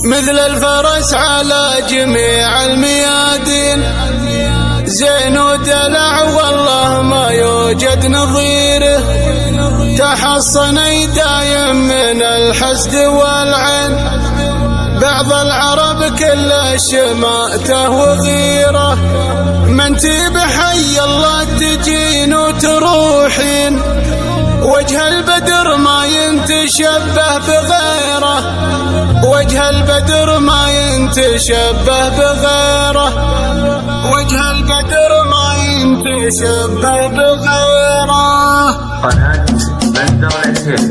مثل الفرس على جميع الميادين، زين ودلع والله ما يوجد نظيره، تحصني دايم من الحسد والعين، بعض العرب كل شماته وغيره، من بحي الله تجين وتروحين، وجه البدر ما ينتشبه بغيره، وجه البدر ما ينتشبه بغيره، وجه البدر ما ينتشبه بغيره.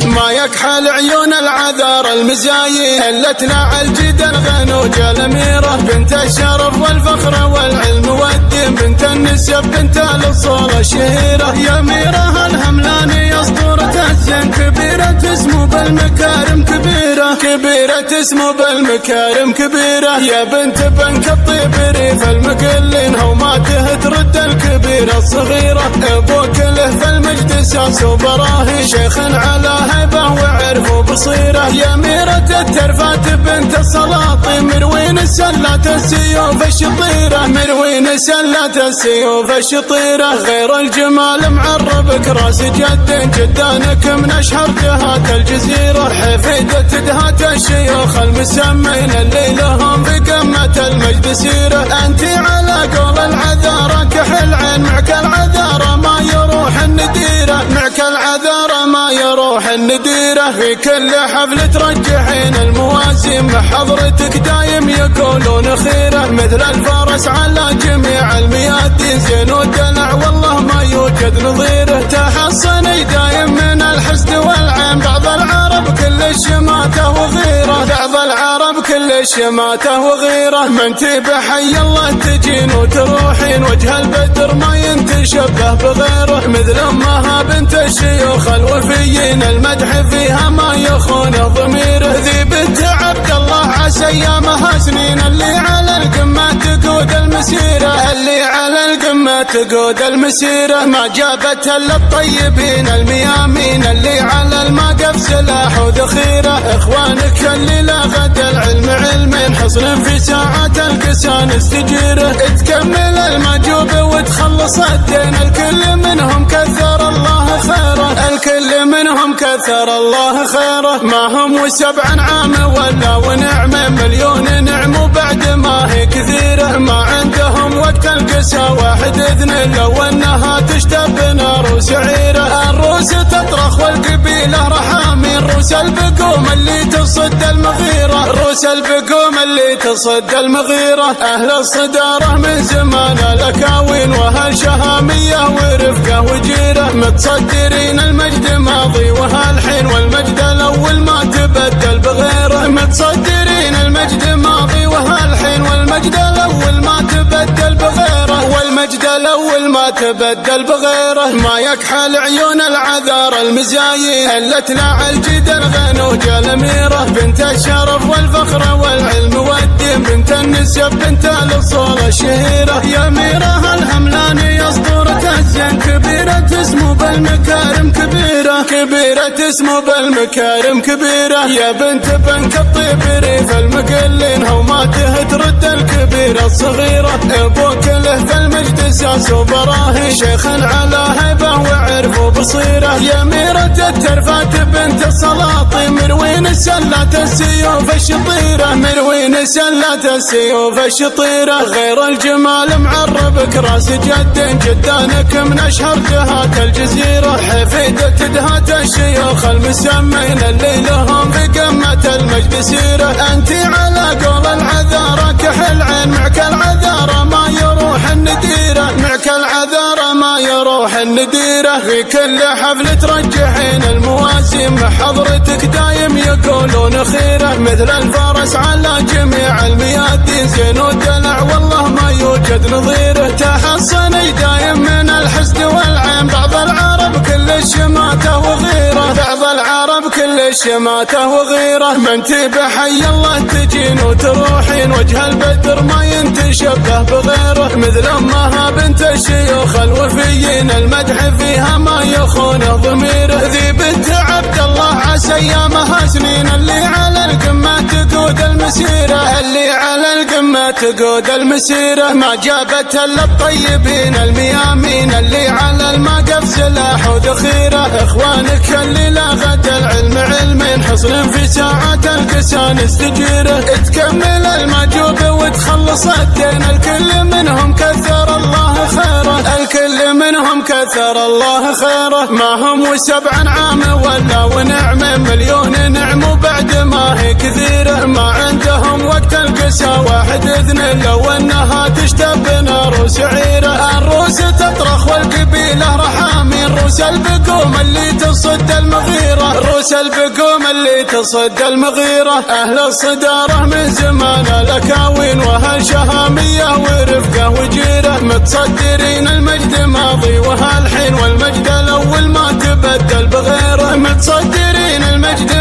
ما يكحل عيون العذار المزايين، هلتنا الجدل غنوجة الأميرة، بنت الشرف والفخر والعلم والدين، بنت النسب بنت الأصول الشهيرة، يا أميرة الهملاني أسطورة الزين، كبيرة اسمه بالمكارم كبيرة، كبيرة اسمه بالمكارم كبيرة، يا بنت بنك الطيب ريف المقلين، هوماته ترد الكبيرة الصغيرة، أبوك له في المجد ساس وبراهي، شيخ على هيبة وعرف بصيرة، يا أميرة الترفات بنت السلاطين، مروين السلات السيوف الشطيرة، مروين السلات السيوف الشطيرة، غير الجمال معربك راس جد، جدانك من أشهر جهات الجزيرة، حفيدة دهات الشيوخ المسمين، اللي لهم بقمة المجد سيرة، أنت على قول العذارى كحل عين، معك العذارى ما يروح النديرة، معك العذارى ما يروح النديرة، في كل حفل ترجحين المواسم، حضرتك دايم يقولون خيرة، مثل الفرس على جميع الميادين، زين ودلع والله ما يوجد نظيره، تحصني دايم من الحسد والعين، بعض العرب كل شماته وغيره، بعض العرب كل شماته وغيره، من بحي الله تجين وتروحين، وجه البدر ما ينتشبه بغيره، مثل امها بنت الشيوخ الوفيين، المدح فيها ما يخون ضميره، ذي بنت عبد الله عسى ايامها سنين، اللي على القمة تقود المسيرة، اللي على القمة تقود المسيرة، ما جابت الا الطيبين الميامين، اللي على الموقف سلاح وذخيرة، اخوانك اللي لا غد العلم علمين، حصن في ساعات القسان استجيره، تكمل المجوب وتخلص الدين، الكل منهم كثر الله خيره، الكل منهم كثر الله خيره، ما هم وسبع عام ولا ونعمة، مليون نعم وبعد ما هي كثيرة، ما عندهم وقت القسا واحد اثنين، لو انها تشتب نار وسعيرة، الروس تطرخ والقبيلة رحامين، روس البقوم اللي تصد المغيرة، روس البقوم اللي تصد المغيرة، اهل الصدارة من زمان الاكاوين، واهل شهامية ورفقة وجيرة، متصدرين المجد ماضي وهالحين، والمجد الاول ما تبدل بغيره، متصدرين المجد ماضي وهالحين، والمجد الاول ما تبدل بغيره، والمجد الاول ما تبدل بغيره، ما يكحل عيون العذار المزايين، هلتنا الجدل غنوجة الأميرة، بنت الشرف والفخر والعلم والدين، بنت النسب بنت الأصول الشهيرة، يا أميرة الهملاني أسطورة الزين، كبيرة اسمه بالمكارم كبيرة، كبيرة اسمه بالمكارم كبيرة، يا بنت بنك الطيب ريف المقلين، هوماته ترد الكبيرة الصغيرة، أبوك له في المجد ساس وبراهي، شيخ على هيبة وعرف بصيرة، يا أميرة الترفات بنت السلاطين، مروين السلات السيوف الشطيرة، مروين السلات السيوف الشطيرة، غير الجمال معربك راس جد، جدانك من أشهر جهات الجزيرة، حفيدة دهات الشيوخ المسمين، اللي لهم بقمة المجد سيرة، أنت على قول العذارى كحل عين، معك العذارى ما يروح النديرة، معك العذارى ما يروح النديرة، في كل حفل ترجحين المواسم، حضرتك دايم يقولون خيرة، مثل الفرس على جميع الميادين، زين ودلع والله ما يوجد نظيره، تحصني دايم من الحسد والعين، بعض العرب كل شماته وغيره، بعض العرب كل شماته وغيره، من بحي الله تجين وتروحين، وجه البدر ما ينتشبه بغيره، مثل امها بنت الشيوخ الوفيين، المدح فيها ما يخون ضميره، ذي بنت عبد الله عسى ايامها سنين، اللي على القمة تقود المسيرة، مسيرة، اللي على القمة تقود المسيرة، ما جابت الا الطيبين الميامين، اللي على الموقف سلاح وذخيرة. اخوانك اللي لا غد العلم علمين، حصن في ساعات الكسان استجيره، تكمل المجوب وتخلص الدين، الكل منهم كثر الله خيره، الكل منهم كثر الله خيره. ما هم وسبع عام ولا ونعمة، مليون نعم وبعد ما هي كثيرة، ما عندهم وقت القسا واحد اثنين، لو انها تشتب نار وسعيرة. الروس تطرخ والقبيلة رحامين، روس البقوم اللي تصد المغيرة، روس البقوم اللي تصد المغيرة. اهل الصدارة من زمان الاكاوين، وهالشهامية ورفقة وجيرة، متصدرين المجد ماضي وهالحين، والمجد الاول ما تبدل بغيره، متصدرين المجد